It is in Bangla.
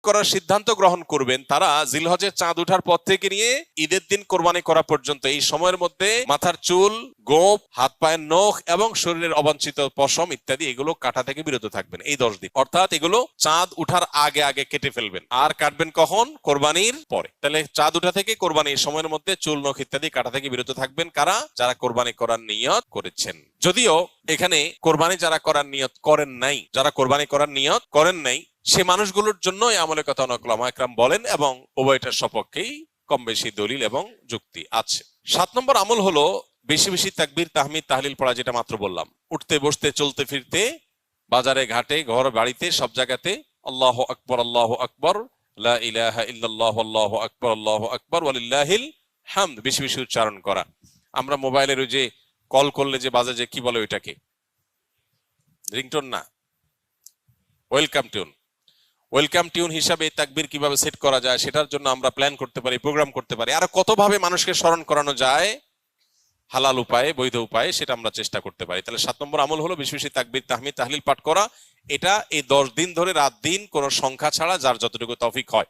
করার সিদ্ধান্ত গ্রহণ করবেন তারা জিলহজের চাঁদ ওঠার পর থেকে নিয়ে ঈদের দিন কোরবানি করা পর্যন্ত এই সময়ের মধ্যে মাথার চুল, গোঁফ, হাত পায়ের নখ এবং শরীরের অবাঞ্ছিত পশম ইত্যাদি এগুলো কাটা থেকে বিরত থাকবেন এই 10 দিন। অর্থাৎ এগুলো চাঁদ উঠার আগে আগে কেটে ফেলবেন। আর কাটবেন কখন? কোরবানির পরে। তাহলে চাঁদ উঠা থেকে কোরবানির সময়ের মধ্যে চুল, নখ ইত্যাদি কাটা থেকে বিরত থাকবেন কারা? যারা কোরবানি করার নিয়ত করেছেন। যদিও এখানে কোরবানি যারা করার নিয়ত করেন নাই, যারা কোরবানি করার নিয়ত করেন নাই সে মানুষগুলোর জন্য এই আমলের কথা অনেক উলামা ইকরাম বলেন এবং উভয়টার সপক্ষেই কম বেশি দলিল এবং যুক্তি আছে। 7 নম্বর আমল হলো বেশি বেশি তাকবীর, তাহমিদ, তাহলিল পড়া, যেটা মাত্র বললাম। উঠতে বসতে চলতে ফিরতে বাজারে ঘাটে ঘর বাড়িতে সব জায়গাতে আল্লাহু আকবার, আল্লাহু আকবার, লা ইলাহা ইল্লাল্লাহু, আল্লাহু আকবার, আল্লাহু আকবার, ওয়ালিল্লাহিল হামদ বেশি বেশি উচ্চারণ করা। আমরা মোবাইলের ওই যে কল করলে যে বাজে যে কি বলে ওইটাকে, রিংটোন না, ওয়েলকাম টিউন। ওয়েলকাম টিউন হিসাবে তাকবীর কিভাবে সেট করা যায় সেটার জন্য আমরা প্ল্যান করতে পারি, প্রোগ্রাম করতে পারি। আর কতভাবে মানুষকে স্মরণ করানো যায় হালাল উপায়ে, বৈধ উপায়ে, সেটা আমরা চেষ্টা করতে পারি। তাহলে 7 নম্বর আমল হলো বেশি বেশি তাকবীর, তাহমিদ, তাহলিল পাঠ করা। এটা এই 10 দিন ধরে রাত দিন কোনো সংখ্যা ছাড়া যার যতটুকু তৌফিক হয়